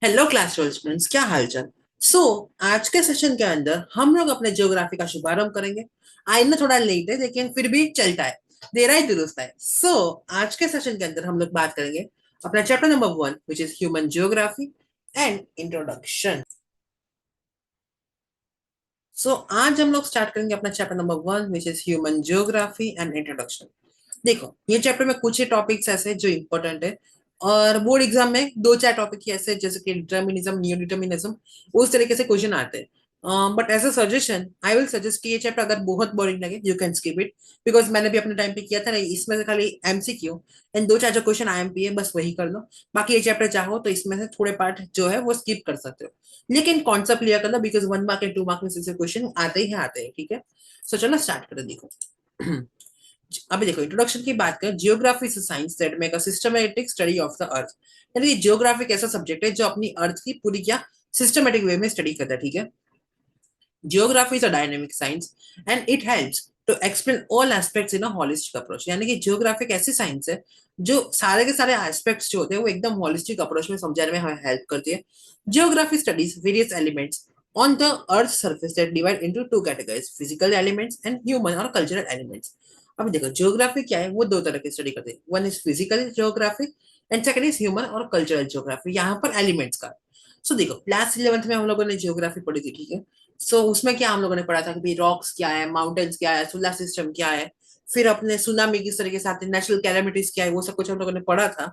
Hello class students, क्या हालचाल। सो आज के सेशन के अंदर हम लोग अपने ज्योग्राफी का शुभारंभ करेंगे। आई नो थोड़ा लेट है लेकिन फिर भी चलता है, देरा ही दुरुस्त है। आज के सेशन के अंदर हम लोग बात करेंगे अपना chapter number 1 which is human geography and introduction. आज हम लोग स्टार्ट करेंगे अपना chapter number 1 which is human geography and introduction. देखो, ये चैप्टर में कुछ ही टॉपिक्स ऐसे हैं जो इंपॉर्टेंट है, और बोर्ड एग्जाम में दो चार टॉपिक ही ऐसे हैं, जैसे कि डिटर्मिनिज्म, नियो डिटर्मिनिज्म, उस तरीके से क्वेश्चन आते हैं। But as a suggestion I will suggest कि ये चैप्टर अगर बहुत बोरिंग लगे you can skip it, because मैंने भी अपने टाइम पे किया था ना। इसमें से खाली एमसीक्यू एंड दो चार जो क्वेश्चन आईएमपी है बस वही कर लो। बाकी ये चैप्टर चाहो तो इसमें से थोड़े पार्ट जो है वो स्किप कर सकते हो, लेकिन कॉन्सेप्ट क्लियर कर लो, बिकॉज 1 मार्क एंड 2 मार्क में से क्वेश्चन आते हैं, ठीक है। सो चलो स्टार्ट करें। देखो अभी देखो, इंट्रोडक्शन की बात करें, geography is science that make a systematic study of the earth. यानी जियोग्राफी एक ऐसा सब्जेक्ट है जो अपनी अर्थ की पूरी क्या सिस्टमैटिक वे में स्टडी करता है, ठीक है। Geography is a dynamic science and it helps to explain all aspects in a holistic approach. यानी कि जियोग्राफी एक ऐसी साइंस है जो सारे के सारे एस्पेक्ट्स जो होते हैं वो एकदम होलिस्टिक अप्रोच में समझाने में हमें हेल्प करती है। Geography studies various elements on the earth's surface that divide into two categories, physical elements and human or cultural elements। अब देखो, ज्योग्राफी क्या है, वो दो तरह की स्टडी करते हैं। One is physical geography and second is human और कल्चरल ज्योग्राफी। यहाँ पर एलिमेंट्स का देखो, क्लास 11th में हम लोगों ने ज्योग्राफी पढ़ी थी, ठीक है। उसमें क्या हम लोगों ने पढ़ा था कि भाई रॉक्स क्या है, माउंटेन्स क्या है, सोलर सिस्टम क्या है, फिर अपने सुनामी किस तरीके से आते हैं, नेचुरल कैलामिटीज क्या है, वो सब कुछ हम लोगों ने पढ़ा था।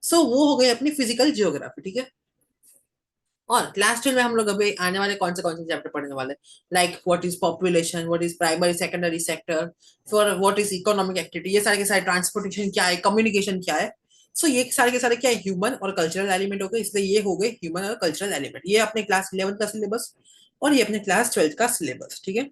वो हो गई अपनी फिजिकल ज्योग्राफी, ठीक है। और क्लास 12 में हम लोग अभी आने वाले कौन से चैप्टर पढ़ने वाले, like what is population, what is primary secondary sector, for what is economic activity, ये सारे के सारे, ट्रांसपोर्टेशन क्या है, कम्युनिकेशन क्या है। ये सारे के सारे क्या है, ह्यूमन और कल्चरल एलिमेंट हो गए, इसलिए ये हो गए ह्यूमन और कल्चरल एलिमेंट। ये अपने क्लास 11 का सिलेबस और ये अपने क्लास 12 का सिलेबस, ठीक है।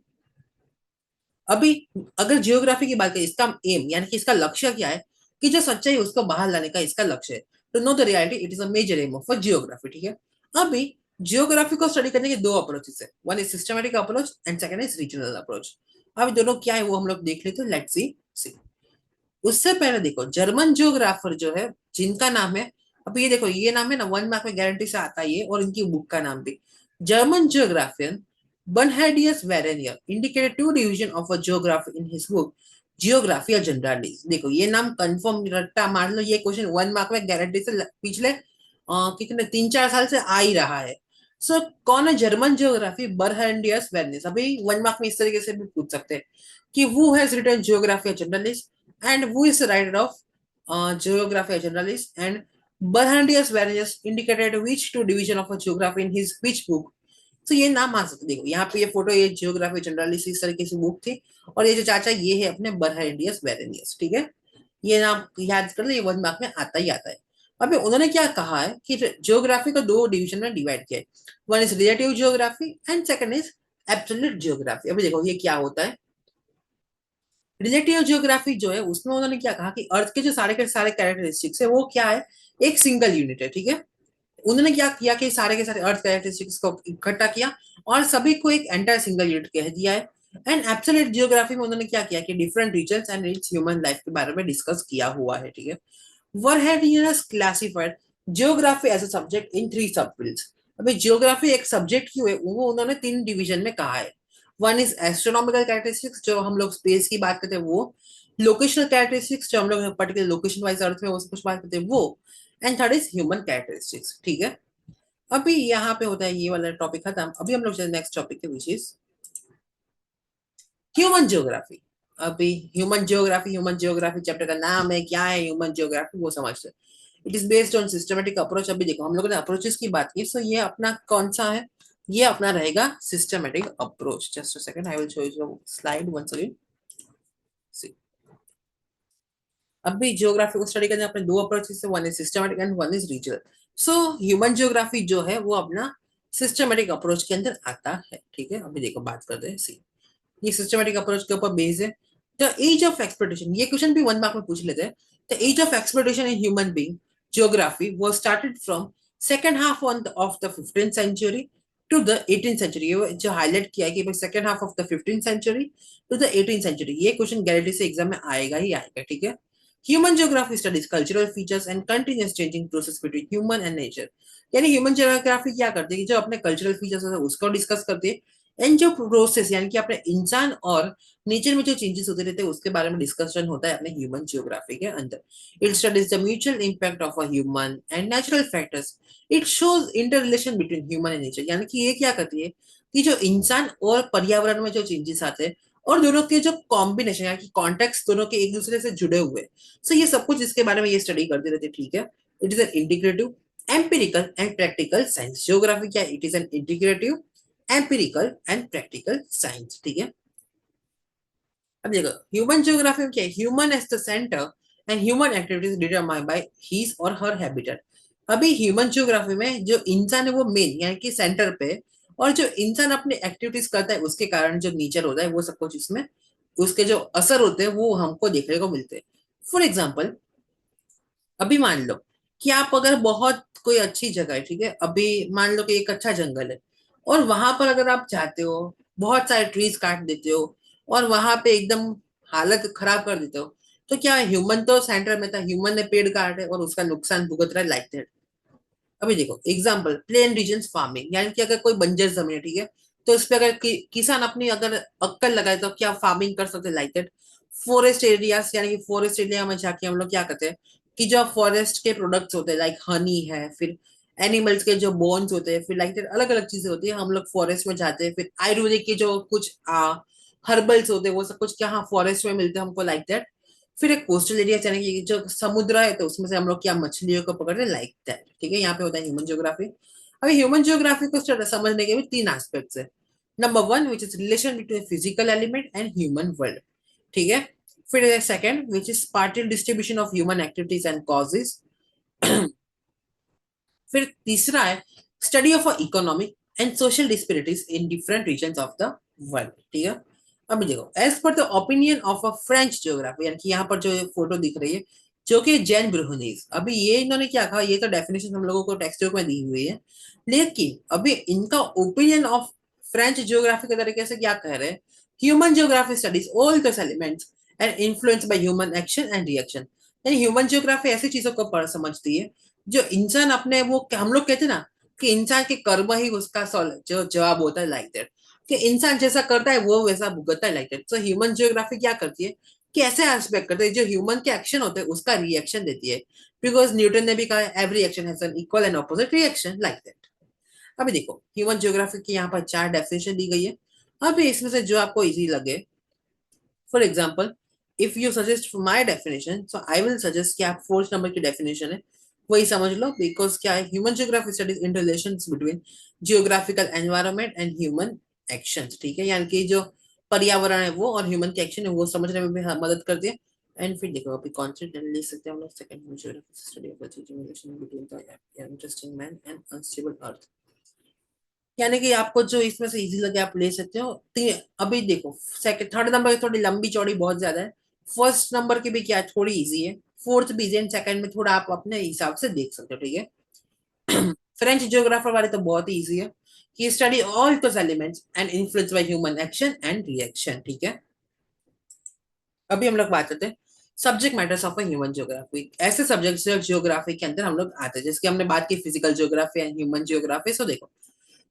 अभी अगर जियोग्राफी की बात करें, इसका एम यानी कि इसका लक्ष्य क्या है, कि जो सच्चाई है उसको बाहर लाने का इसका लक्ष्य है। तो know the reality, it is a major aim of geography, ठीक है। अभी जियोग्राफी को स्टडी करने के दो अप्रोचेस है, one is systematic approach and second is regional approach. अब दोनों क्या है वो हम लोग देख लेते हैं, लेट्स सी। उससे पहले देखो, जर्मन जियोग्राफर जो है जिनका नाम है, अब ये देखो, ये नाम है ना 1 मार्क में गारंटी से आता है ये, और इनकी बुक का नाम भी, German जियोग्राफियन Bernhardus Verenier indicated two division of a geography in his book Geographia Generalis। देखो, ये नाम कंफर्म रट्टा मार लो, ये क्वेश्चन 1 मार्क में गारंटी से पिछले कितने 3-4 साल से आ ही रहा है। कौन है जर्मन जियोग्राफी? बर्हैंडियस वेरनिस। अभी 1 मार्क में इस तरीके से भी पूछ सकते हैं कि who has written Geographia Generalis and who is the writer of Geographia Generalis, and Bernhardus Verenius indicated which two division of a geography in his which book। ये नाम आ सकते, देखो यहाँ पे ये फोटो, ये जियोग्राफी जनरलिस्ट इस तरीके से बुक थी, और ये जो चाचा ये है अपने बर्हैंडियस वेरेनियस, ठीक है। ये नाम याद कर लो, ये 1 मार्क में आता ही आता है। अभी उन्होंने क्या कहा है कि जियोग्राफी को दो डिवीजन में डिवाइड किया है, one is relative geography and second is absolute geography. अभी देखो ये क्या होता है, रिलेटिव जियोग्राफी जो है उसमें उन्होंने क्या कहा कि अर्थ के सारे कैरेक्टरिस्टिक्स है वो क्या है, एक सिंगल यूनिट है, ठीक है। उन्होंने क्या किया कि सारे के सारे अर्थ कैरेक्टरिस्टिक्स को इकट्ठा किया और सभी को एक एंटायर सिंगल यूनिट कह दिया है। एंड एब्सोल्यूट जियोग्राफी में उन्होंने क्या किया कि different regions and its human life के बारे में डिस्कस किया हुआ है, ठीक है। Verhaeren classified geography as a subject in three subfields। अभी जियोग्राफी एक सब्जेक्ट क्यों है वो उन्होंने 3 डिवीजन में कहा है। वन इज एस्ट्रोनॉमिकल कैरेक्टरिस्टिक्स, जो हम लोग स्पेस की बात करते हैं वो, लोकेशनल कैरेक्टरिस्टिक्स जो हम लोग पर्टिकुलर लोकेशन वाइज अर्थ में वो सब कुछ बात करते हैं वो, and third is human characteristics, ठीक है। अभी यहाँ पे होता है ये वाला टॉपिक खत्म, अभी हम लोग नेक्स्ट टॉपिक है विच इज ह्यूमन ज्योग्राफी। अभी ह्यूमन ज्योग्राफी चैप्टर का नाम है, क्या है ह्यूमन ज्योग्राफी वो समझते हैं। It is based on systematic approach. अभी देखो, हम लोगों ने अप्रोचेस की बात की, सो ये अपना कौन सा है, ये अपना रहेगा systematic approach. Just a second, I will show you slide once again. अभी ज्योग्राफी को स्टडी करने अपने दो अप्रोचेस है, one is systematic and one is regional. Human geography जो है वो अपना सिस्टमेटिक अप्रोच के अंदर आता है, ठीक है। अभी देखो बात करते हैं, सी ये सिस्टमेटिक अप्रोच के ऊपर बेस्ड है। द एज ऑफ एक्सप्लोरेशन, ये क्वेश्चन भी 1 मार्क में पूछ लेते हैं। The age of exploration in human being geography was started from second half of the 15th century to the 18th century. ये जो हाईलाइट किया है कि second half of the 15th century to the 18th century, ये question guarantee से exam में आएगा ही आएगा, ठीक है। Human geography studies cultural features and continuous changing process between human and nature. यानी ह्यूमन ज्योग्राफी क्या करती है, जो अपने कल्चरल फीचर्स है उसको डिस्कस करती है, एंड जो प्रोसेस यानी कि अपने इंसान और नेचर में जो चेंजेस होते रहते हैं उसके बारे में डिस्कशन होता है अपने ह्यूमन ज्योग्राफी के अंदर। It studies the mutual impact of a human and natural factors. It shows inter relation between human and nature, यानी कि ये क्या करती है कि जो इंसान और पर्यावरण में जो चेंजेस आते हैं और दोनों के जो कॉम्बिनेशन यानी कि कॉन्टेक्स्ट दोनों के एक दूसरे से जुड़े हुए, सो ये सब कुछ इसके बारे में ये स्टडी करते रहते, ठीक है। It is an integrative empirical and practical science. Geography क्या है, it is an integrative empirical and practical science, ठीक है। अब देखो ह्यूमन ज्योग्राफी में क्या है, human as the centre and human activities determined by his और हर हैबिटेट। अभी ह्यूमन ज्योग्राफी में जो इंसान है वो मेन यानी कि सेंटर पे, और जो इंसान अपनी एक्टिविटीज करता है उसके कारण जो नेचर होता है वो सब कुछ इसमें उसके जो असर होते हैं वो हमको देखने को मिलते हैं। फॉर एग्जाम्पल, अभी मान लो कि आप अगर बहुत कोई अच्छी जगह है, ठीक है, अभी मान लो कि एक अच्छा जंगल है और वहां पर अगर आप जाते हो, बहुत सारे ट्रीज काट देते हो और वहां पे एकदम हालत खराब कर देते हो, तो क्या ह्यूमन तो सेंटर में था, ह्यूमन ने पेड़ काटे और उसका नुकसान भुगत रहा है लाइक दैट। अभी देखो एग्जाम्पल, प्लेन रीजन फार्मिंग, यानी कि अगर कोई बंजर जमीन है, ठीक है, तो इस पे अगर किसान अपनी अगर अक्कल लगाए तो क्या फार्मिंग कर सकते लाइक दैट। फॉरेस्ट एरियाज, यानी कि फॉरेस्ट एरिया में जाके हम लोग क्या करते हैं कि जो फॉरेस्ट के प्रोडक्ट्स होते हैं लाइक हनी है, फिर एनिमल्स के जो बोन्स होते हैं, फिर लाइक दैट अलग अलग चीजें होती है, हम लोग फॉरेस्ट में जाते हैं, फिर आयुर्वेदिक के जो कुछ हर्बल्स होते हैं वो सब कुछ क्या हाँ फॉरेस्ट में मिलते हैं हमको लाइक दैट। फिर एक कोस्टल एरिया यानी कि जो समुद्र है तो उसमें से हम लोग क्या मछलियों को पकड़ रहे लाइक दैट, ठीक है, यहाँ पे होता है ह्यूमन ज्योग्राफी। अभी ह्यूमन ज्योग्राफी को समझने के भी तीन एस्पेक्ट्स है। Number one which is relation between physical element and human world, ठीक है। फिर second which is partial distribution of human activities and causes. फिर तीसरा है study of economic and social disparities in different region of the world, ठीक है। अभी देखो as per the opinion of a French geography, यानी कि यहाँ पर जो फोटो दिख रही है जो कि जैन ब्रूहनीज, अभी ये इन्होंने क्या कहा, ये तो डेफिनेशन हम लोगों को टेक्स्ट बुक में दी हुई है, लेकिन अभी इनका ओपिनियन ऑफ फ्रेंच ज्योग्राफी के तरीके से क्या कह रहे हैं, ह्यूमन ज्योग्राफी स्टडीज ऑल दस elements and influence by human action and reaction. यानी ह्यूमन ज्योग्राफी ऐसी चीजों को पढ़ समझती है जो इंसान अपने वो हम लोग कहते हैं ना कि इंसान के कर्म ही उसका जो जवाब होता है लाइक दैट, कि इंसान जैसा करता है वो वैसा भुगतता है लाइक दैट। तो ह्यूमन जियोग्राफी क्या करती है कि ऐसे एस्पेक्ट करते हैं जो ह्यूमन के एक्शन होते हैं उसका रिएक्शन देती है, बिकॉज न्यूटन ने भी कहा है every action has an equal and opposite reaction like that. अभी देखो ह्यूमन जियोग्राफी की यहाँ पर चार डेफिनेशन दी गई है। अभी इसमें से जो आपको इजी लगे, for example if you suggest my definition so I will suggest कि आप फोर्थ नंबर की डेफिनेशन है वही समझ लो, बिकॉज क्या है human geography studies in relation between geographical environment and human action, ठीक है, यानी कि जो पर्यावरण है वो और ह्यूमन के एक्शन है वो समझने में भी मदद करती है। एंड फिर देखो अभी कॉन्सेप्ट ले सकते हैं हम लोग second geography study of the relation between the interesting man and unstable earth, यानी कि आपको जो इसमें से इजी लगे आप ले सकते हो। अभी देखो सेकंड थर्ड नंबर की थोड़ी लंबी चौड़ी बहुत ज्यादा है, फर्स्ट नंबर की भी क्या थोड़ी इजी है, फोर्थ भी इजी है, सेकंड में थोड़ा आप अपने हिसाब से देख सकते हो, ठीक है। फ्रेंच जियोग्राफर वाले तो बहुत ही इजी है कि study all those elements and influence by human action and reaction, ठीक है। अभी हम लोग बात करते हैं subject matters of human geography, ऐसे सब्जेक्ट जो जियोग्राफी के अंदर हम लोग आते हैं, जिसकी हमने बात की physical geography and human geography. So देखो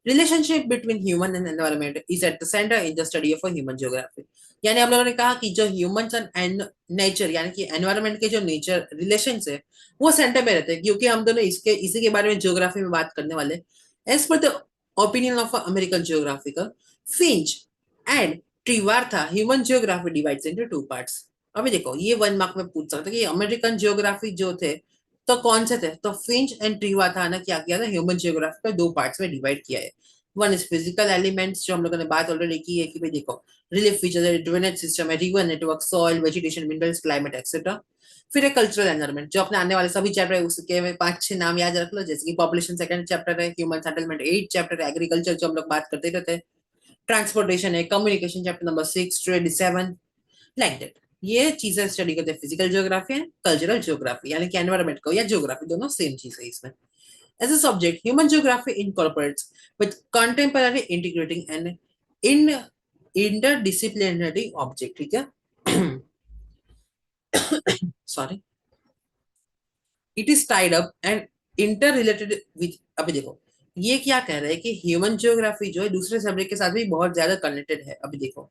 relationship between human and environment is at the centre in the study of human geography. यानी हम लोगों ने कहा कि जो ह्यूमन एंड नेचर यानी कि एनवायरनमेंट के जो नेचर रिलेशन है वो सेंटर में रहते हैं, क्योंकि हम दोनों इसके इसी के बारे में ज्योग्राफी में बात करने वाले। As per the opinion of American geographer Finch and Trewartha, human geography divides into two parts. अभी देखो ये वन मार्क में पूछ सकते कि अमेरिकन जियोग्राफी जो थे तो कौन से थे, तो फिंच एंड ट्रिवाथा ने क्या किया था, ह्यूमन जियोग्राफी को दो पार्ट्स में डिवाइड किया है। वन इज फिजिकल एलिमेंट्स जो हम लोगों ने बात ऑलरेडी की है कि भाई देखो रिलीफ फीचर्स है, ड्रेनेज सिस्टम है, river network, soil, vegetation, minerals, climate etcetera. फिर है कल्चरल एनवायरनमेंट जो अपने आने वाले सभी चैप्टर है उसके में पांच छह नाम याद रख लो, जैसे कि पॉपुलेशन सेकंड चैप्टर है, ह्यूमन सेटलमेंट एट चैप्टर है, एग्रीकल्चर जो हम लोग बात करते रहते हैं, ट्रांसपोर्टेशन है, communication chapter number six, trade seven, like that. ये चीजें स्टडी करते हैं physical geography and cultural geography, यानी कि एनवायरमेंट को या ज्योग्राफी दोनों सेम चीज है इसमें। As a subject, human geography incorporates with contemporary integrating and in interdisciplinary object, ठीक है। Sorry, it is tied up and inter related with, अभी देखो ये क्या कह रहा है कि ह्यूमन ज्योग्राफी जो है दूसरे सब्जेक्ट के साथ भी बहुत ज्यादा कनेक्टेड है। अभी देखो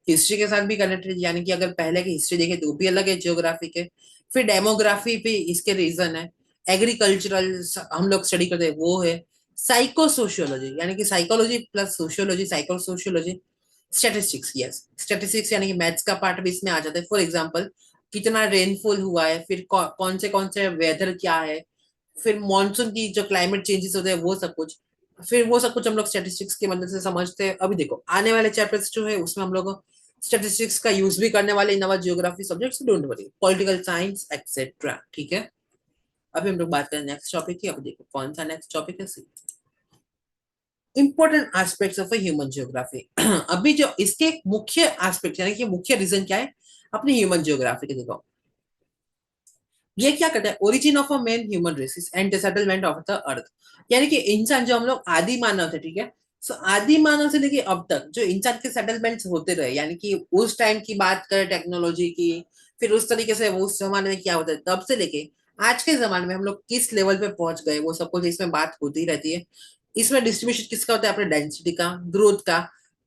हिस्ट्री के साथ भी कनेक्टेड, यानी कि अगर पहले की हिस्ट्री देखे तो भी अलग है ज्योग्राफी के। फिर डेमोग्राफी पे इसके रीजन है, एग्रीकल्चरल हम लोग स्टडी करते हैं वो है, साइको सोशियोलॉजी यानी कि psychology plus sociology, psycho sociology, statistics, yes statistics यानी कि मैथ्स का पार्ट भी इसमें आ जाता है। फॉर एग्जांपल कितना रेनफॉल हुआ है, फिर कौन से वेदर क्या है, फिर मॉनसून की जो क्लाइमेट चेंजेस होते हैं वो सब कुछ, फिर वो सब कुछ हम लोग स्टैटिस्टिक्स की मदद से समझते हैं। अभी देखो आने वाले चैप्टर्स जो है उसमें हम लोग स्टैटिस्टिक्स का यूज भी करने वाले in our geography subjects, don't worry, political science et cetera, ठीक है। अभी हम लोग बात करें नेक्स्ट टॉपिक की। अभी देखो कौन सा नेक्स्ट टॉपिक है, important aspects of human geography. अभी जो इसके मुख्य एस्पेक्ट यानी कि मुख्य रीजन क्या है अपनी ह्यूमन जियोग्राफी के, देखो ये क्या करता है, origin of a man human races and the settlement of the earth, यानी कि इंसान जो हम लोग आदि मानव थे, ठीक है। सो आदि मानव से लेके अब तक जो इंसान के सेटलमेंट्स होते रहे, यानी कि उस टाइम की बात करें टेक्नोलॉजी की, फिर उस तरीके से उस जमाने में क्या होता है तब से लेके आज के जमाने में हम लोग किस लेवल पे पहुंच गए, वो सब कुछ इसमें बात होती रहती है। इसमें डिस्ट्रीब्यूशन किसका होता है, अपने डेंसिटी का, ग्रोथ का,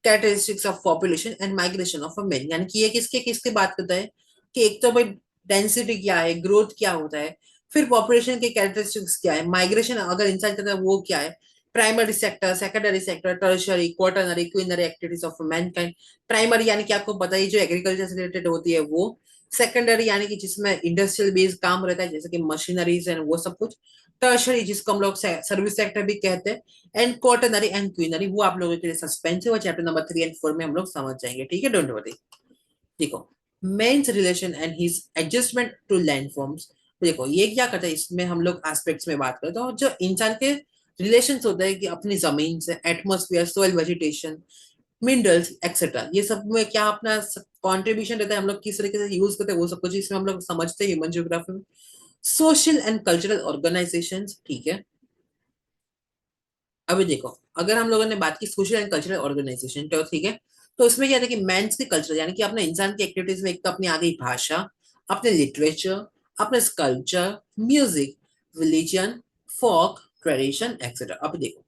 characteristics of population and migration of a man, यानी कि ये किसके किसके बात करता है कि एक तो भाई डेंसिटी क्या है, ग्रोथ क्या होता है, फिर पॉपुलेशन के कैरेक्टरिस्टिक्स क्या है, माइग्रेशन अगर इंसान करता है वो क्या है, primary sector, secondary sector, tertiary, quaternary, quinary activities of Mankind. Primary यानी कि आपको पता ही जो एग्रीकल्चर से रिलेटेड होती है वो, सेकेंडरी यानी कि जिसमें इंडस्ट्रियल बेस्ड काम रहता है जैसे कि मशीनरीज एंड वो सब कुछ, टर्शरी जिसको हम लोग सर्विस सेक्टर भी कहते हैं, एंड क्वाटरनरी एंड क्वीनरी वो आप लोगों के लिए सस्पेंस है, वो चैप्टर नंबर 3 और 4 में हम लोग समझ जाएंगे, ठीक है, डोंट वरी। देखो man's relation and his adjustment to landforms, देखो ये क्या करता है, इसमें हम लोग एस्पेक्ट्स में बात करते हैं और जो इंसान के रिलेशंस होते हैं कि अपनी जमीन से, atmosphere, soil, vegetation, minerals etcetera, ये सब में क्या अपना कंट्रीब्यूशन रहता है, हम लोग किस तरीके से यूज करते हैं वो सब कुछ इसमें हम लोग समझते हैं ह्यूमन जियोग्राफी में। सोशल एंड कल्चरल ऑर्गेनाइजेशंस, ठीक है। अभी देखो अगर हम लोगों ने बात की सोशल एंड कल्चरल ऑर्गेनाइजेशन तो ठीक है, तो इसमें क्या है कि मेंस की कल्चर यानी कि अपने इंसान की एक्टिविटीज में एक तो अपनी आ गई भाषा, अपने लिटरेचर, अपने स्कल्पचर, म्यूजिक, रिलीजन, फोक, ट्रेडिशन एक्सेट्रा। अब देखो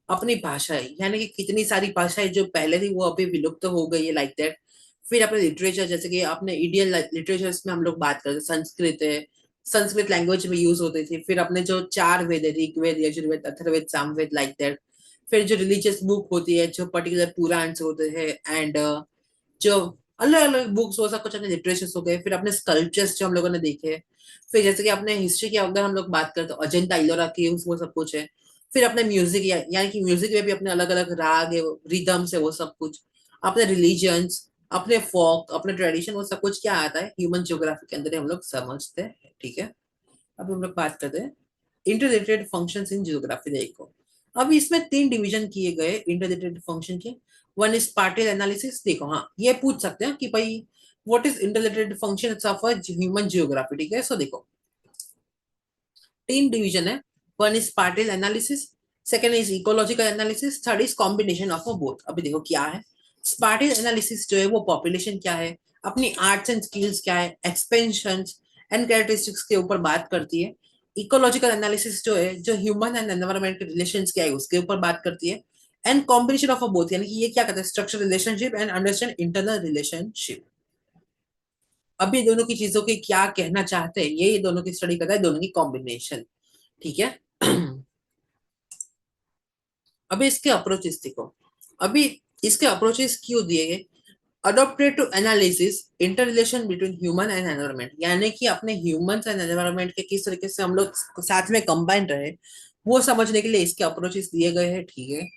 अपनी भाषा है यानी कि कितनी सारी भाषाएं जो पहले थी वो अभी विलुप्त हो गई है, लाइक दैट। फिर अपने लिटरेचर जैसे कि अपने इंडियन लिटरेचर में हम लोग बात करते हैं, संस्कृत है, संस्कृत लैंग्वेज में यूज होती थी। फिर अपने जो चार वेद है, ऋग्वेद, यजुर्वेद, अथर्ववेद, सामवेद, लाइक दैट। फिर जो रिलीजियस बुक होती है, जो पर्टिकुलर पुराण होते हैं, एंड जो अलग अलग बुक्स हो सब कुछ अपने लिटरेचर हो गए। फिर अपने स्कल्पचर्स जो हम लोगों ने देखे, फिर जैसे कि अपने हिस्ट्री की अगर हम लोग बात करते हैं अजंता इलोरा केव्स वो सब कुछ है। फिर अपने म्यूजिक यानी कि म्यूजिक में भी अपने अलग अलग राग है, रिदम्स है, वो सब कुछ, अपने रिलीजन्स, अपने फोक, अपने ट्रेडिशन, वो सब कुछ क्या आता है ह्यूमन ज्योग्राफी के अंदर ही हम लोग समझते हैं, ठीक है। अब हम लोग बात करते हैं इंटररिलेटेड फंक्शंस इन जियोग्राफी, देखो अब इसमें 3 डिवीजन किए गए इंटररिलेटेड फंक्शन के। वन इज पार्टिकल एनालिसिस, देखो हाँ ये पूछ सकते हैं कि भाई what is interrelated function of human geography, ठीक है। सो देखो 3 डिवीजन है, one is particle analysis, second is ecological analysis, third is combination of both. अभी देखो क्या है, स्पार्टिल एनालिसिस जो है वो पॉपुलेशन क्या है, अपनी आर्ट्स एंड स्किल्स क्या है, एक्सपेंशन एंड कैरेक्टरिस्टिक्स के ऊपर बात करती है। इकोलॉजिकल एनालिसिस जो है जो ह्यूमन एंड एनवायरमेंट के रिलेशंस क्या है उसके ऊपर बात करती है। एंड कॉम्बिनेशन ऑफ बोथ यानी कि ये क्या कहते हैं, structure relationship and understand internal relationship. अब ये दोनों की चीजों के क्या कहना चाहते हैं, ये दोनों की स्टडी करता है, दोनों की कॉम्बिनेशन, ठीक है। अभी इसके अप्रोचेस देखो, अभी इसके अप्रोचेस क्यों दिए गए, adopted to analysis interrelation between human and environment, यानी कि अपने ह्यूमंस एंड एनवायरमेंट के किस तरीके से हम लोग साथ में कंबाइन रहे वो समझने के लिए इसके अप्रोचेस दिए गए हैं, ठीक है।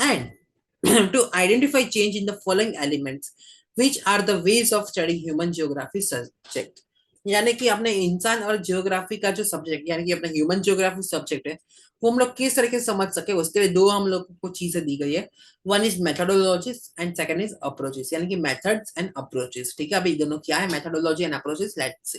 And to identify change in the following elements which are the ways of study human geography subject, यानी कि अपने इंसान और जियोग्राफी का जो सब्जेक्ट यानी कि अपना ह्यूमन जियोग्राफी सब्जेक्ट है वो हम लोग किस तरीके से समझ सके उसके लिए दो हम लोग को चीजें दी गई है। One is methodologies and second is approaches, यानी कि मेथड्स एंड अप्रोचेस, ठीक है। अभी दोनों क्या है, methodology and approaches, let's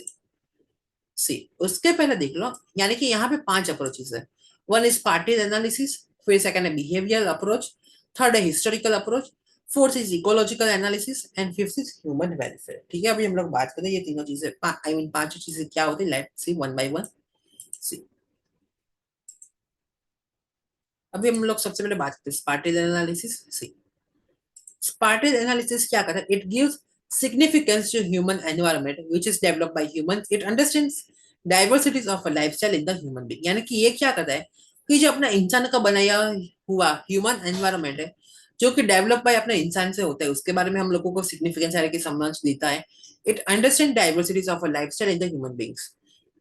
see उसके पहले देख लो, यानी कि यहाँ पे 5 अप्रोचेस है। वन इज पार्टिकल एनालिसिस, फिर सेकंड है बिहेवियरल अप्रोच, थर्ड है historical approach, fourth is ecological analysis and fifth is human welfare. ठीक है, अभी हम लोग बात करें ये तीनों चीजें, आई मीन पांचों चीजें क्या होती है, let's see one by one. See, अभी हम लोग सबसे पहले बात करते हैं स्पार्टल एनालिसिस। सी, स्पार्टल एनालिसिस क्या करता है, it gives significance to human environment which is developed by humans. It understands diversities of a lifestyle in the human being। यानी कि ये क्या करता है कि जो अपना इंसान का बनाया हुआ ह्यूमन एनवायरनमेंट है, जो कि डेवलप बाय अपने इंसान से होता है, उसके बारे में हम लोगों को सिग्निफिकेंस है कि समझ देता है। It understand diversities of a lifestyle in the human beings.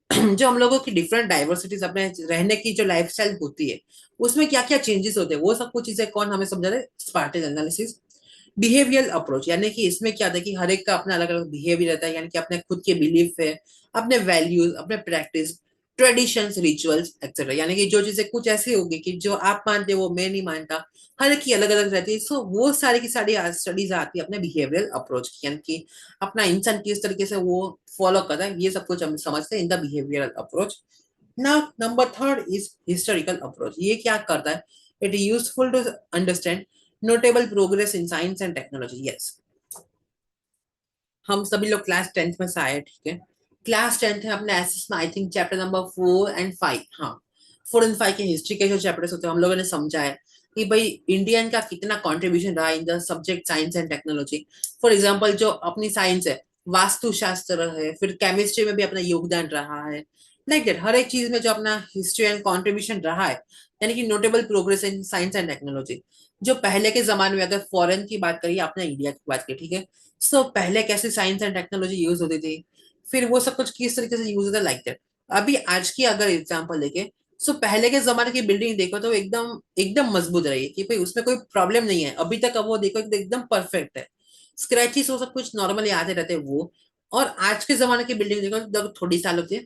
जो हम लोगों की डिफरेंट डाइवर्सिटीज अपने रहने की जो लाइफस्टाइल होती है, उसमें क्या क्या चेंजेस होते हैं, वो सब कुछ चीजें कौन हमें समझा रहे, स्पार्टल एनालिसिस। बिहेवियरल अप्रोच, यानी कि इसमें क्या था कि हर एक का अपना अलग अलग बिहेवियर रहता है, यानी कि अपने खुद के बिलीफ है, अपने वैल्यूज, अपने प्रैक्टिस, ट्रेडिशंस, रिचुअल्स एक्सेट्रा। यानी कि जो चीजें कुछ ऐसी होगी कि जो आप मानते हो वो मैं नहीं मानता, हर एक की अलग अलग रहती है। सो वो सारी की सारी स्टडीज आती है अपने बिहेवियरल अप्रोच की, यानी कि अपना इंसान किस तरीके से वो फॉलो करता है, ये सब कुछ हम समझते हैं in the behavioural approach. Now number third is historical approach. ये क्या करता है, it is useful to understand notable progress in science and technology. Yes, हम सभी लोग क्लास टेंथ में से आए, ठीक है। क्लास टेंथ है अपने एसएस में, I think chapter number 4 and 5, हाँ 4 एंड 5 के हिस्ट्री के जो चैप्टर्स होते हैं, हम लोगों ने समझा है कि भाई इंडियन का कितना कंट्रीब्यूशन रहा in the subject science and technology. For example जो अपनी साइंस है, वास्तुशास्त्र है, फिर केमिस्ट्री में भी अपना योगदान रहा है, लाइक दैट हर एक चीज में जो अपना हिस्ट्री एंड कंट्रीब्यूशन रहा है, यानी कि notable progress in science and technology. जो पहले के जमाने में अगर फॉरेन की बात करिए, अपना इंडिया की बात करिए, ठीक है। सो पहले कैसे साइंस एंड टेक्नोलॉजी यूज होती थी, फिर वो सब कुछ किस तरीके से यूज होता है, लाइक दैट। अभी आज की अगर एग्जांपल देखे, सो पहले के जमाने की बिल्डिंग देखो तो एकदम एकदम मजबूत रही है कि भाई उसमें कोई प्रॉब्लम नहीं है, अभी तक अब वो देखो एकदम परफेक्ट है। स्क्रैचेस वो सब कुछ नॉर्मली आते रहते हैं वो। और आज के जमाने की बिल्डिंग देखो तो थोड़ी साल होती है,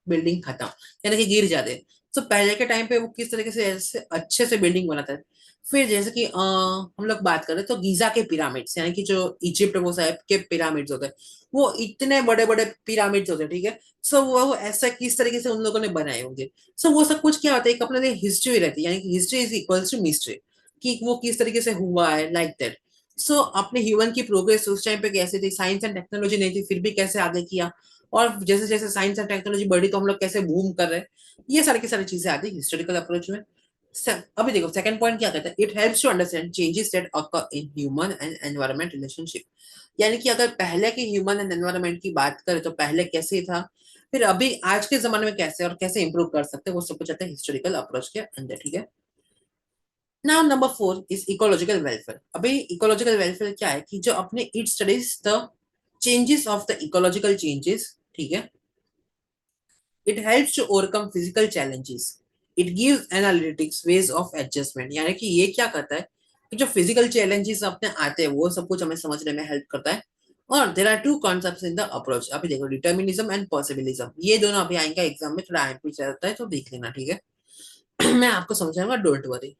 बिल्डिंग खत्म, यानी कि गिर जाते हैं। तो पहले के टाइम पे वो किस तरीके से ऐसे अच्छे से बिल्डिंग बनाता है। फिर जैसे कि हम लोग बात करें तो गीजा के पिरामिड्स, यानी कि जो इजिप्ट वो साहब के पिरामिड्स होते हैं, वो इतने बड़े बड़े पिरामिड्स होते हैं, ठीक है। सो वो ऐसा किस तरीके से उन लोगों ने बनाए होंगे। सो वो सब कुछ क्या होता है, एक अपने लिए हिस्ट्री रहती है, यानी कि history is equals to mystery, कि वो किस तरीके से हुआ है, लाइक दैट। सो अपने ह्यूमन की प्रोग्रेस उस टाइम पे कैसे थी, साइंस एंड टेक्नोलॉजी नहीं थी फिर भी कैसे आगे किया, और जैसे जैसे साइंस एंड टेक्नोलॉजी बढ़ी तो हम लोग कैसे बूम कर रहे हैं, ये सारी की सारी चीजें आती है हिस्टोरिकल अप्रोच में। अभी देखो सेकंड पॉइंट क्या कहता है, it helps to understand changes that occur in human and environment relationship. यानी कि अगर पहले के ह्यूमन एंड एनवायरनमेंट की बात करें तो पहले कैसे था, फिर अभी आज के जमाने में कैसे और कैसे इंप्रूव कर सकते हैं, वो सब कुछ आता है हिस्टोरिकल अप्रोच के अंदर, ठीक है। Now number 4 is ecological welfare. अभी इकोलॉजिकल वेलफेयर क्या है कि जो अपने it studies the changes of the ecological changes, ठीक है। It helps to overcome physical challenges. It gives analytics ways of adjustment। यानी कि ये क्या करता है कि जो फिजिकल चैलेंजेस अपने आते हैं वो सब कुछ हमें समझने में हेल्प करता है। और there are two concepts in the approach. अभी देखो डिटर्मिनिज्म एंड पॉसिबिलिज्म, ये दोनों अभी आएंगे एग्जाम में, थोड़ा आईएमपी चलता है तो देख लेना, ठीक है। मैं आपको समझाऊंगा, डोंट वरी।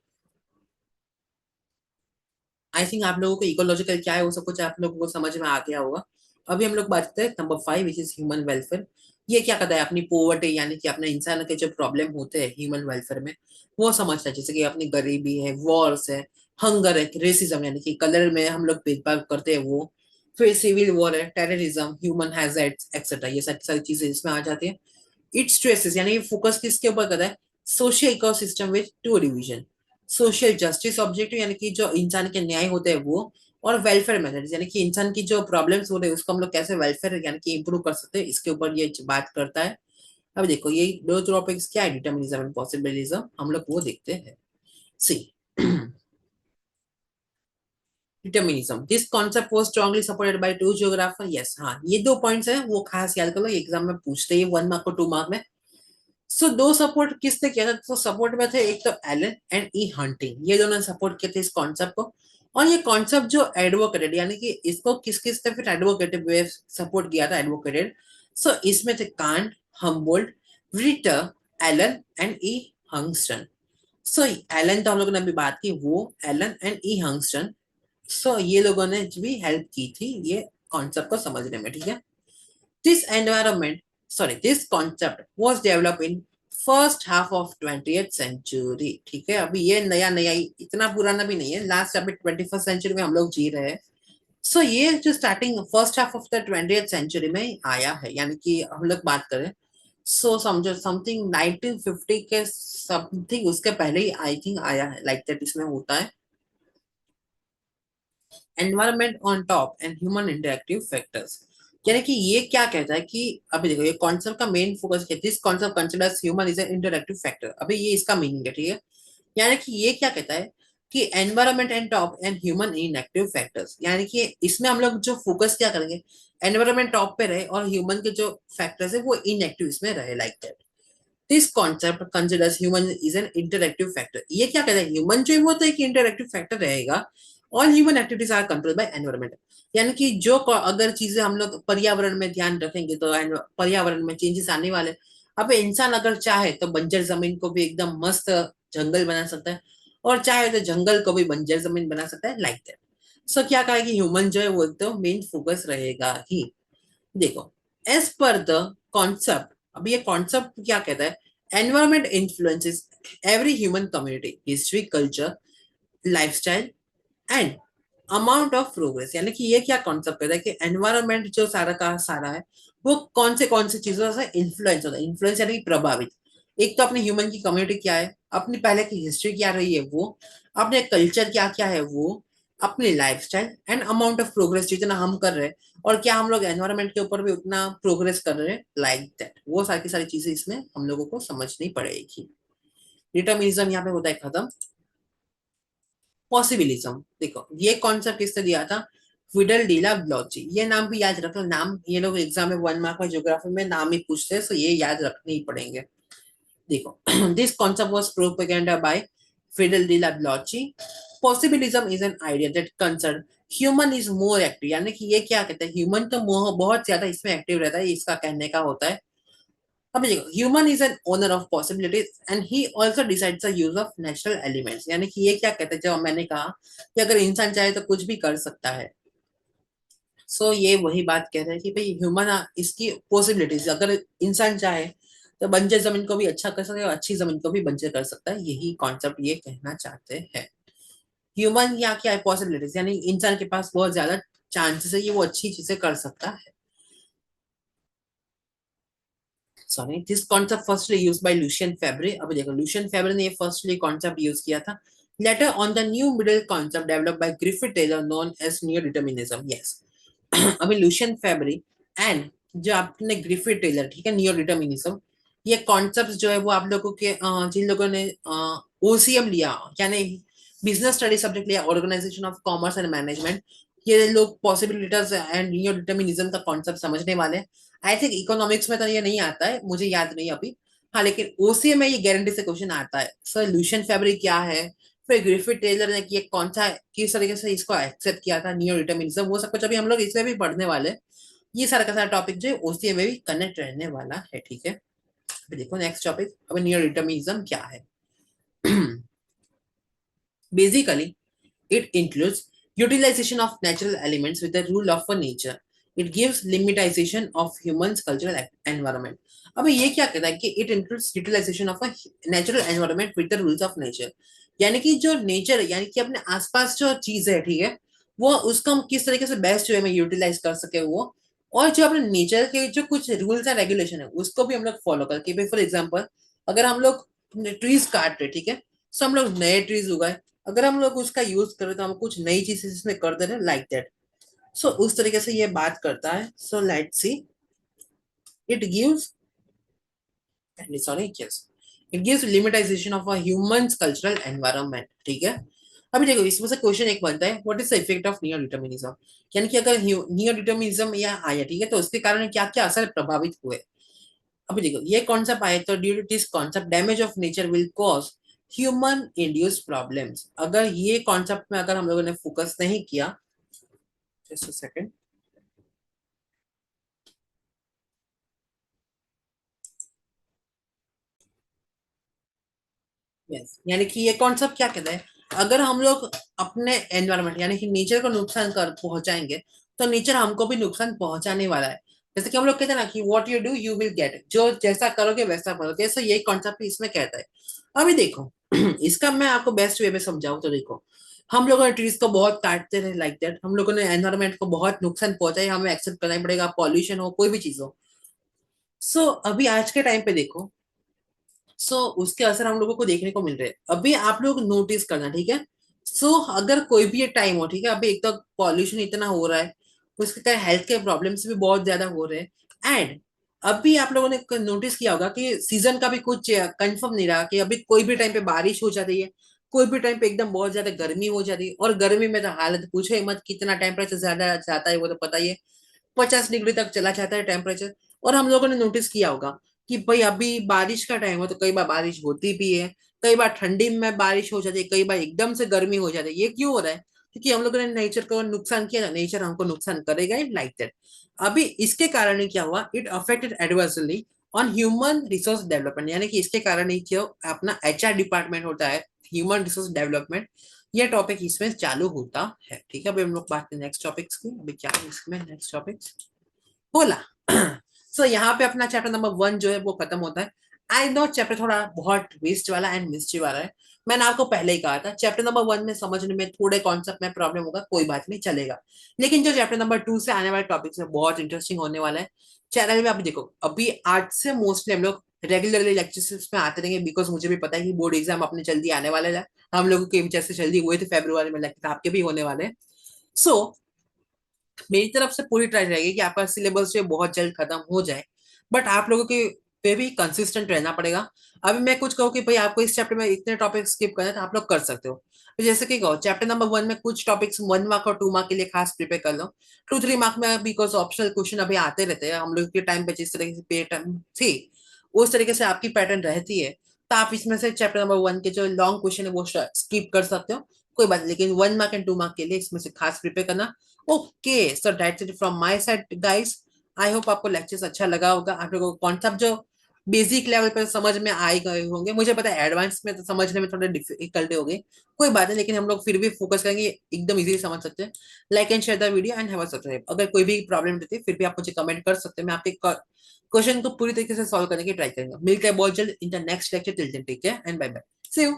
आई थिंक आप लोगों को इकोलॉजिकल क्या है वो सब कुछ आप लोगों को समझ में आ गया होगा। अभी हम लोग बात करते हैं number 5 which is human welfare. ये क्या करता है, अपनी पोवर्टी यानी कि अपने इंसान के जो प्रॉब्लम होते हैं ह्यूमन वेलफेयर में, वो समझता है। जैसे कि अपनी गरीबी है, वॉर्स है, हंगर है, रेसिज्म यानी कि कलर में हम लोग भेदभाव करते हैं वो, फिर सिविल वॉर है, टेररिज्म, ह्यूमन हैजर्ड्स एक्सेट्रा, ये सारी सारी चीजें इसमें आ जाती है। इट स्ट्रेसेस यानी फोकस किसके ऊपर करता है, social ecosystem with two division. Social justice objective यानी कि जो इंसान के न्याय होते हैं वो, और वेलफेयर मेथड्स यानी कि इंसान की जो प्रॉब्लम्स हो रहे हैं उसको हम लोग कैसे वेलफेयर यानी कि इंप्रूव कर सकते हैं, इसके ऊपर ये बात करता है। अब देखो ये दो टॉपिक्स क्या है, डिटर्मिनिज्म एंड पॉसिबिलिज्म, हम लोग वो देखते हैं। See, determinism, this concept was strongly supported by two geographer. Yes, हाँ ये दो पॉइंट्स हैं वो खास याद कर लो, एग्जाम में पूछते हैं 1 मार्क को 2 मार्क में। सो दो सपोर्ट किसने किया था, तो सपोर्ट में थे एक तो एलन एंड ई हंटिंग, ये दोनों सपोर्ट किए थे इस कॉन्सेप्ट को। और ये कॉन्सेप्ट जो एडवोकेटेड यानी कि इसको किस किस ने फिर एडवोकेटेड वे सपोर्ट किया था, एडवोकेटेड। सो इसमें थे Kant, Humboldt, Ritter, Ellen and E Huntington. So Ellen तो हम लोगों ने अभी बात की, वो एलन एंड ई हंगस्टन। सो ये लोगों ने भी हेल्प की थी ये कॉन्सेप्ट को समझने में, ठीक है। This environment, sorry, this concept was developed in first half of 20th century, ठीक है। अभी ये नया नया इतना पुराना भी नहीं है, लास्ट अभी 21st सेंचुरी में हम लोग जी रहे हैं। सो ये जो starting first half of the 20th century में आया है, यानी कि हम लोग बात करें, सो समझो समथिंग 1950 के समथिंग उसके पहले ही आई थिंक आया है, लाइक दैट। इसमें होता है environment on top and human interactive factors. यानी कि ये क्या कहता है कि अभी देखो, ये कॉन्सेप्ट का मेन फोकस क्या है, this concept considers human is an interactive factor. अभी ये इसका मीनिंग है, ठीक है। यानी कि ये क्या कहता है कि environment and top and human inactive factors, यानी कि इसमें हम लोग जो फोकस क्या करेंगे, एनवायरमेंट टॉप पे रहे और ह्यूमन के जो फैक्टर्स है वो इनएक्टिव इसमें रहे, like that. This concept considers human is an interactive factor. ये क्या कहता है, ह्यूमन जो है वो तो एक इंटरएक्टिव फैक्टर रहेगा। All human activities are control by environment. यानी कि जो अगर चीजें हम लोग पर्यावरण में ध्यान रखेंगे तो पर्यावरण में चेंजेस आने वाले। अब इंसान अगर चाहे तो बंजर जमीन को भी एकदम मस्त जंगल बना सकता है, और चाहे तो जंगल को भी बंजर जमीन बना सकता है, लाइक दैट। सो क्या कहा कि ह्यूमन जो है वो तो मेन फोकस रहेगा ही। देखो, एज पर द कॉन्सेप्ट, अब ये कॉन्सेप्ट क्या कहता है, environment influences every human community, history, culture, lifestyle and amount of progress. यानी कि ये क्या कॉन्सेप्ट कहता है कि एनवायरमेंट जो सारा का सारा है वो कौन से चीजों से इन्फ्लुएंस होता है। इन्फ्लुएंस यानी कि प्रभावित। एक तो अपनी ह्यूमन की कम्युनिटी क्या है, अपनी पहले की हिस्ट्री क्या रही है वो, अपने कल्चर क्या क्या है वो, अपनी lifestyle and amount of progress, जितना हम कर रहे हैं और क्या हम लोग एनवायरमेंट के ऊपर भी उतना प्रोग्रेस कर रहे हैं, लाइक दैट। वो सारी की सारी चीजें इसमें हम लोगों को समझनी पड़ेगी। डिटर्मिनिज्म यहाँ पे होता है खत्म। पॉसिबिलिज्म, देखो ये कॉन्सेप्ट किसने दिया था, फिडल डीला ब्लॉची। ये नाम भी याद रखो, नाम ये लोग एग्जाम में 1 मार्क में ज्योग्राफी में नाम ही पूछते हैं, तो ये याद रखने ही पड़ेंगे। देखो, this concept was propaganda by Vidal de la Blache. Possibilism is an idea that concern human is more active. यानी कि ये क्या कहते हैं, ह्यूमन तो बहुत ज्यादा इसमें एक्टिव रहता है, इसका कहने का होता है। अब देखो, human is an owner of possibilities and he also decides the use of natural elements. यानी कि ये क्या कहते हैं, जब मैंने कहा कि अगर इंसान चाहे तो कुछ भी कर सकता है, सो ये वही बात कह रहे हैं कि भाई ह्यूमन इसकी पॉसिबिलिटीज, अगर इंसान चाहे तो बंजर जमीन को भी अच्छा कर सकता है और अच्छी जमीन को भी बंजर कर सकता है। यही कॉन्सेप्ट ये कहना चाहते हैं। ह्यूमन या क्या है, पॉसिबिलिटीज, यानी इंसान के पास बहुत ज्यादा चांसेस है, ये वो अच्छी चीजें कर सकता है। Sorry, this concept firstly used by Lucien Febvre. अब देखो, लुशियन फेब्रे ने ये फर्स्टली कॉन्सेप्ट यूज किया था। Later on the new middle concept developed by Griffith Taylor known as neo determinism. Yes, अभी लुशियन फेब्रे एंड जो आपने ग्रिफिथ टेलर, ठीक है, नियो डिटर्मिनिज्म, ये कॉन्सेप्ट जो है वो आप लोगों के जिन लोगों ने ओसीएम लिया, यानी बिजनेस स्टडी सब्जेक्ट लिया, organisation of commerce and management, ये लोग पॉसिबिलिटीज एंड नियो डिटर्मिनिज्म का कॉन्सेप्ट समझने वाले। आई थिंक इकोनॉमिक्स में तो ये नहीं आता है, मुझे याद नहीं अभी। हाँ, लेकिन ओसीए में ये गारंटी से क्वेश्चन आता है। सर लुशियन फैब्रिक क्या है, फिर ग्रिफिथ टेलर ने ये कौन सा किस तरीके से इसको एक्सेप्ट किया था, नियो डिटर्मिनिज्म, वो सब कुछ अभी हम लोग इसमें भी पढ़ने वाले हैं। ये सारा का सारा टॉपिक जो है ओसीए में भी कनेक्ट रहने वाला है, ठीक है। अभी देखो नेक्स्ट टॉपिक, अभी नियो डिटर्मिनिज्म क्या है। Basically it includes utilization of natural elements with the rule of a nature. It gives limitation of humans' cultural environment. अब ये क्या कहता है कि it includes utilization of a natural environment with the rules of nature. यानी कि जो nature है, यानी कि अपने आसपास जो चीज है, ठीक है, वो उसका हम किस तरीके से बेस्ट वे में यूटिलाइज कर सके वो, और जो अपने नेचर के जो कुछ रूल्स एंड रेगुलेशन है उसको भी हम लोग फॉलो करके, फॉर एग्जाम्पल अगर हम लोग ट्रीज काट रहे, ठीक है, सो हम लोग नए ट्रीज उगाए, अगर हम लोग उसका यूज करें तो हम कुछ नई चीजें इसमें कर दे रहे, लाइक दैट। सो उस तरीके से ये बात करता है। So let's see, it gives, sorry, yes, it gives limitization of a humans cultural environment, ठीक है। अभी देखो, इसमें से क्वेश्चन एक बनता है, what is the effect of neo determinism. यानी कि अगर नियो डिटर्मिनिज्म यहाँ आया, ठीक है, तो उसके कारण क्या क्या असर प्रभावित हुए। अभी देखो, ये कॉन्सेप्ट आए तो due to this concept damage of nature will cause human induced problems. अगर ये कॉन्सेप्ट में अगर हम लोगों ने फोकस नहीं किया, जस्ट अ सेकंड, यस, यानी कि ये कॉन्सेप्ट क्या कहता है, अगर हम लोग अपने एनवायरमेंट यानी कि नेचर को नुकसान कर पहुंचाएंगे तो नेचर हमको भी नुकसान पहुंचाने वाला है। जैसे कि हम लोग कहते हैं ना कि what you do you will get, जो जैसा करोगे वैसा पाओगे, ऐसा यही कॉन्सेप्ट इसमें कहता है। अभी देखो इसका मैं आपको बेस्ट वे में समझाऊं तो देखो, हम लोगों ने ट्रीज को बहुत काटते रहे लाइक दैट, हम लोगों ने एनवायरमेंट को बहुत नुकसान पहुंचाया, हमें एक्सेप्ट करना ही पड़ेगा, पॉल्यूशन हो कोई भी चीज हो। अभी आज के टाइम पे देखो, उसके असर हम लोगों को देखने को मिल रहे हैं। अभी आप लोग नोटिस करना, ठीक है। अगर कोई भी टाइम हो, ठीक है, अभी एक तो पॉल्यूशन इतना हो रहा है, उसके कारण हेल्थ के प्रॉब्लम्स भी बहुत ज्यादा हो रहे हैं। एंड अभी आप लोगों ने नोटिस किया होगा कि सीजन का भी कुछ कंफर्म नहीं रहा, कि अभी कोई भी टाइम पे बारिश हो जाती है, कोई भी टाइम पे एकदम बहुत ज्यादा गर्मी हो जाती है। और गर्मी में तो हालत पूछो ही मत, कितना टेम्परेचर ज्यादा जाता है वो तो पता ही है, 50 डिग्री तक चला जाता है टेम्परेचर। और हम लोगों ने नोटिस किया होगा कि भाई अभी बारिश का टाइम हो तो कई बार बारिश होती भी है, कई बार ठंडी में बारिश हो जाती है, कई बार एकदम से गर्मी हो जाती है। ये क्यों हो रहा है? क्योंकि हम लोगों ने नेचर को नुकसान किया, नेचर हमको नुकसान करेगा ही लाइक दैट। अभी इसके कारण क्या हुआ, it affected adversely on human resource development, यानी कि इसके कारण ही जो अपना एचआर डिपार्टमेंट होता है, ह्यूमन रिसोर्स डेवलपमेंट, ये टॉपिक इसमें चालू होता है। ठीक है, अभी हम लोग बात करें नेक्स्ट टॉपिक्स की। अभी क्या है इसमें नेक्स्ट टॉपिक बोला। यहाँ पे अपना चैप्टर नंबर 1 जो है वो खत्म होता है। आई नो चैप्टर थोड़ा बहुत वेस्ट वाला एंड मिस्ट्री वाला है, मैंने आपको पहले ही कहा था चैप्टर नंबर 1 में समझने में थोड़े कॉन्सेप्ट में प्रॉब्लम होगा, कोई बात नहीं चलेगा। लेकिन जो चैप्टर नंबर 2 से आने वाले टॉपिक्स है बहुत इंटरेस्टिंग होने वाला है। चैनल में आप देखो, अभी आज से मोस्टली हम लोग रेगुलरली लेक्चर्स में आते रहेंगे, बिकॉज मुझे भी पता है कि बोर्ड एग्जाम अपने जल्दी आने वाले हैं। हम लोगों के जैसे जल्दी हुए थे फरवरी में, लगता है आपके भी होने वाले हैं। सो मेरी तरफ से पूरी ट्राई रहेगी कि आपका सिलेबस जो है बहुत जल्द खत्म हो जाए, बट आप लोगों के पे भी कंसिस्टेंट रहना पड़ेगा। अभी मैं कुछ कहूँ कि भाई आपको इस चैप्टर में इतने टॉपिक स्किप करना है तो आप लोग कर सकते हो। तो जैसे कि कहो चैप्टर नंबर 1 में कुछ टॉपिक्स 1 मार्क और 2 मार्क के लिए खास प्रिपेयर कर लो, 2-3 मार्क में बिकॉज ऑप्शनल क्वेश्चन अभी आते रहते हैं हम लोग के टाइम पे, जिस तरीके से पैटर्न थी उस तरीके से आपकी पैटर्न रहती है। तो आप इसमें से चैप्टर नंबर 1 के जो लॉन्ग क्वेश्चन है वो स्किप कर सकते हो, कोई बात नहीं, लेकिन 1 मार्क एंड 2 मार्क के लिए इसमें से खास प्रिपेयर करना। Okay, so that's it from my side guys. I hope आपको लेक्चर्स अच्छा लगा होगा, आप लोगों को कॉन्सेप्ट जो बेसिक लेवल पर समझ में आए गए होंगे। मुझे पता है एडवांस में तो समझने में थोड़ा डिफिकल्टी होगी, कोई बात नहीं, लेकिन हम लोग फिर भी फोकस करेंगे, एकदम इजीली समझ सकते हैं। Like and share the video and have a subscribe. अगर कोई भी प्रॉब्लम रहती है फिर भी आप मुझे कमेंट कर सकते हैं, मैं आपके क्वेश्चन को पूरी तरीके से सॉल्व करने की ट्राई करूंगा। मिलकर बहुत जल्द in the next lecture, till then take care and bye bye, see you.